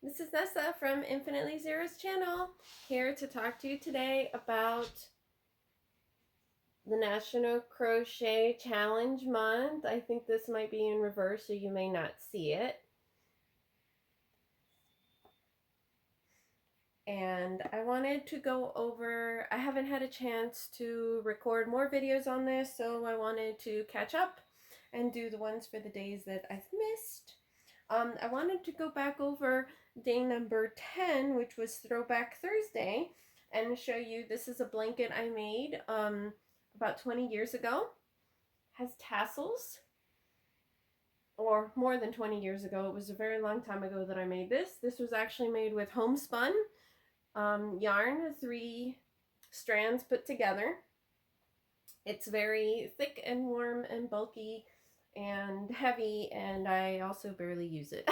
This is Nessa from Infinitely Zero's channel, here to talk to you today about the National Crochet Challenge Month. I think this might be in reverse, so you may not see it. And I wanted to go over, I haven't had a chance to record more videos on this, so I wanted to catch up and do the ones for the days that I've missed. I wanted to go back over day number 10, which was Throwback Thursday, and show you this is a blanket I made about 20 years ago. Has tassels, or more than 20 years ago. It was a very long time ago that I made this. This was actually made with homespun yarn, 3 strands put together. It's very thick and warm and bulky and heavy, and I also barely use it.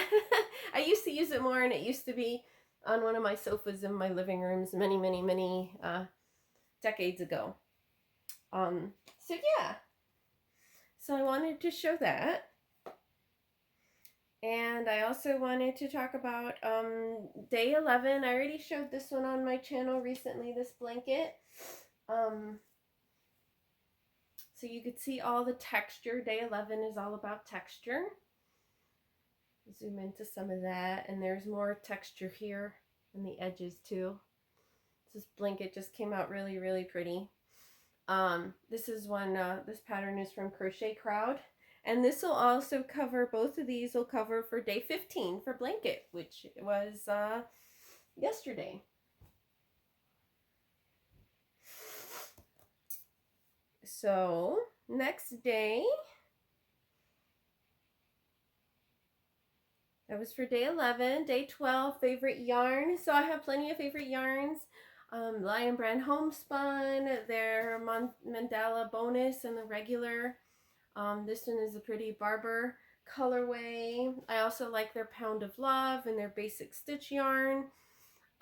I used to use it more, and it used to be on one of my sofas in my living rooms many decades ago. So yeah, so I wanted to show that. And I also wanted to talk about day 11. I already showed this one on my channel recently, this blanket. So you could see all the texture. Day 11 is all about texture. Zoom into some of that, and there's more texture here in the edges too. This blanket just came out really pretty. This is one, this pattern is from Crochet Crowd, and this will also cover, both of these will cover for day 15 for blanket, which was yesterday. So next day, that was for day 11. Day 12, favorite yarn. So I have plenty of favorite yarns. Lion Brand Homespun, their Mandala Bonus, and the regular. This one is a pretty Barber colorway. I also like their Pound of Love and their basic stitch yarn.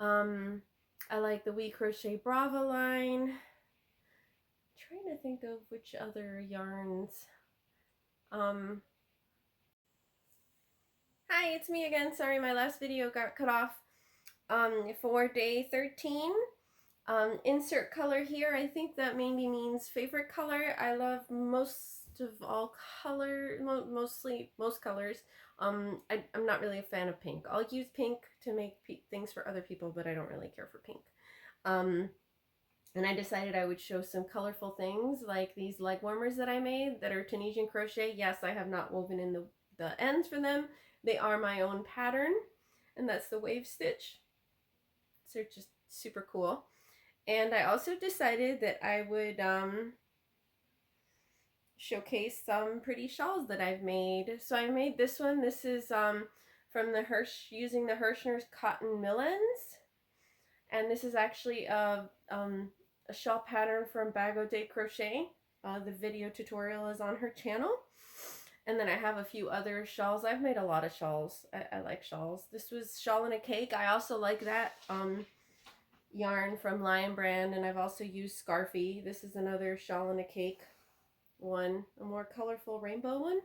I like the We Crochet Brava line. I'm trying to think of which other yarns. Hi, it's me again. Sorry, my last video got cut off. For day 13, insert color here. I think that maybe means favorite color. I love most of all color, most colors. I'm not really a fan of pink. I'll use pink to make things for other people, but I don't really care for pink. And I decided I would show some colorful things like these leg warmers that I made that are Tunisian crochet. Yes, I have not woven in the ends for them. They are my own pattern, and that's the wave stitch. So just super cool. And I also decided that I would showcase some pretty shawls that I've made. So I made this one. This is from the using the Hirschner's cotton millens, and this is actually a shawl pattern from Bago de Crochet. The video tutorial is on her channel. And then I have a few other shawls. I've made a lot of shawls. I like shawls. This was Shawl and a Cake. I also like that yarn from Lion Brand, and I've also used Scarfy. This is another Shawl and a Cake one, a more colorful rainbow one,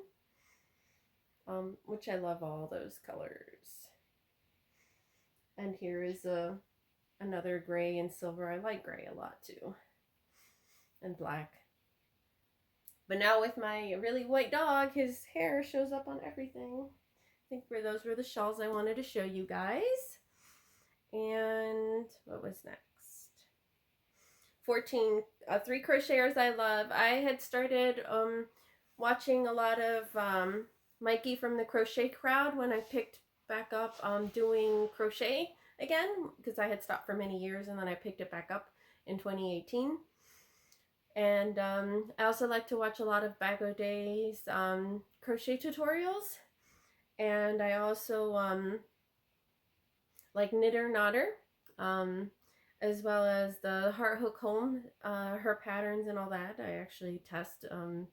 which I love all those colors. And here is another gray and silver. I like gray a lot too, and black. But now with my really white dog, his hair shows up on everything. I think those were the shawls I wanted to show you guys. And what was next? 14, 3 crocheters I love. I had started watching a lot of Mikey from the Crochet Crowd when I picked back up doing crochet again, because I had stopped for many years, and then I picked it back up in 2018. And I also like to watch a lot of Bago Day's crochet tutorials. And I also like Knitter Knotter, as well as the Heart Hook Home, her patterns and all that. I actually test. I'm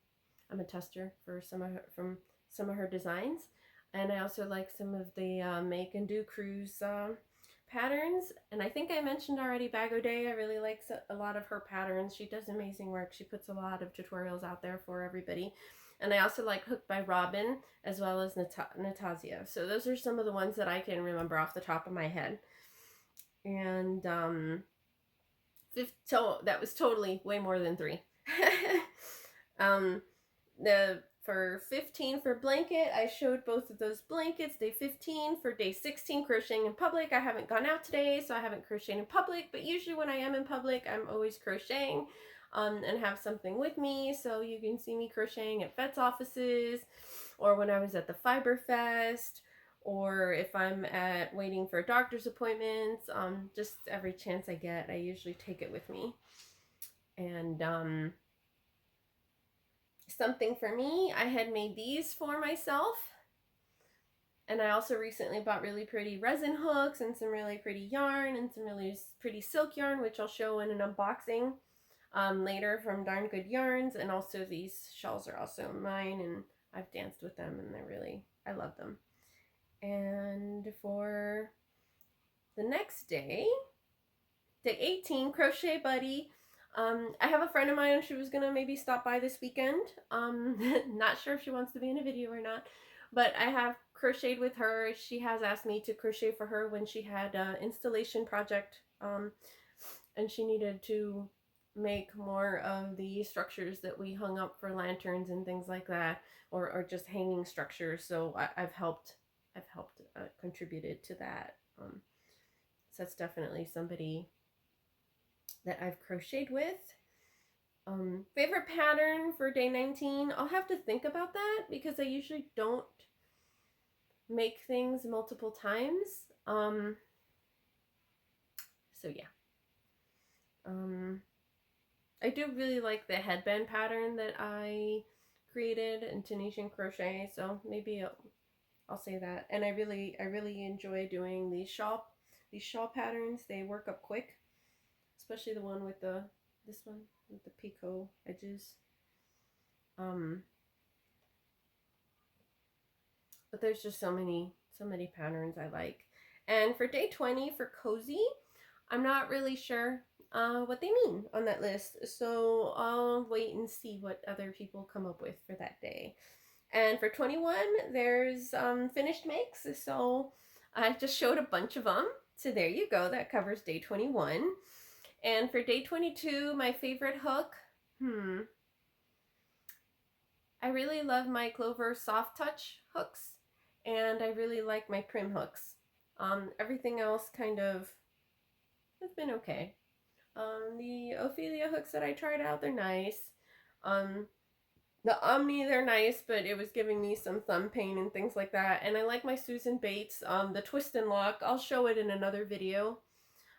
a tester for some of her designs. And I also like some of the Make and Do Cruise patterns, and I think I mentioned already Bago Day. I really like a lot of her patterns. She does amazing work. She puts a lot of tutorials out there for everybody. And I also like Hooked by Robin, as well as Natasha. So those are some of the ones that I can remember off the top of my head. And so that was totally way more than 3. For 15 for blanket, I showed both of those blankets. Day 15 for day 16, crocheting in public. I haven't gone out today, so I haven't crocheted in public, but usually when I am in public, I'm always crocheting and have something with me. So you can see me crocheting at vet's offices, or when I was at the Fiber Fest, or if I'm at waiting for doctor's appointments, just every chance I get, I usually take it with me. And something for me, I had made these for myself. And I also recently bought really pretty resin hooks and some really pretty yarn and some really pretty silk yarn, which I'll show in an unboxing later from Darn Good Yarns. And also these shawls are also mine, and I've danced with them, and I love them. And for the next day, day 18, Crochet Buddy. I have a friend of mine, she was gonna maybe stop by this weekend. Not sure if she wants to be in a video or not, but I have crocheted with her. She has asked me to crochet for her when she had an installation project, and she needed to make more of the structures that we hung up for lanterns and things like that, or just hanging structures. So I've helped contributed to that. So that's definitely somebody that I've crocheted with. Favorite pattern for day 19, I'll have to think about that because I usually don't make things multiple times. So yeah. I do really like the headband pattern that I created in Tunisian crochet, so maybe I'll say that. And I really enjoy doing these shawl patterns. They work up quick, especially the one with this one with the picot edges. But there's just so many patterns I like. And for day 20 for cozy, I'm not really sure what they mean on that list, so I'll wait and see what other people come up with for that day. And for 21, there's finished makes, so I just showed a bunch of them. So there you go, that covers day 21. And for day 22, my favorite hook, I really love my Clover Soft Touch hooks, and I really like my Prim hooks. Everything else kind of has been okay. The Ophelia hooks that I tried out, they're nice. The Omni, they're nice, but it was giving me some thumb pain and things like that. And I like my Susan Bates, the Twist and Lock. I'll show it in another video.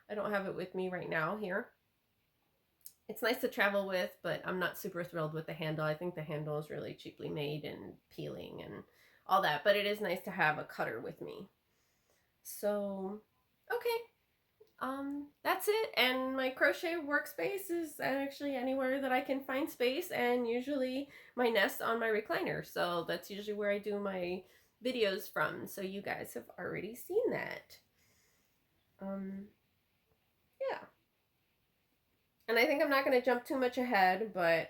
I don't have it with me right now here. It's nice to travel with, but I'm not super thrilled with the handle. I think the handle is really cheaply made and peeling and all that, but it is nice to have a cutter with me. So, okay. That's it. And my crochet workspace is actually anywhere that I can find space, and usually my nest on my recliner. So that's usually where I do my videos from. So you guys have already seen that. Yeah. And I think I'm not going to jump too much ahead, but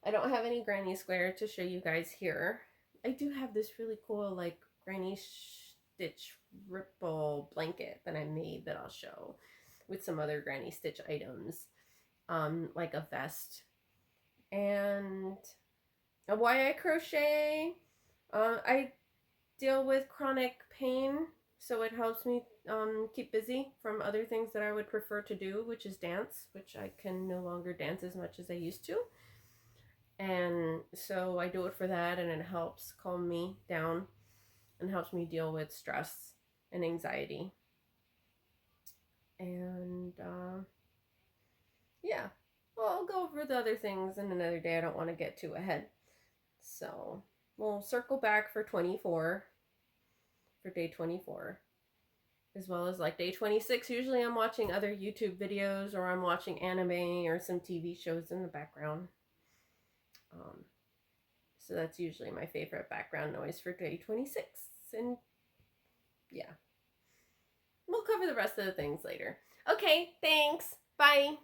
I don't have any granny square to show you guys here. I do have this really cool like granny stitch ripple blanket that I made that I'll show with some other granny stitch items, like a vest. And why I crochet, I deal with chronic pain, so it helps me keep busy from other things that I would prefer to do, which is dance, which I can no longer dance as much as I used to. And so I do it for that, and it helps calm me down and helps me deal with stress and anxiety. And yeah, well, I'll go over the other things in another day. I don't want to get too ahead. So we'll circle back for 24, for day 24, as well as like day 26. Usually I'm watching other YouTube videos, or I'm watching anime or some TV shows in the background. So that's usually my favorite background noise for day 26. And yeah, we'll cover the rest of the things later. Okay, thanks. Bye.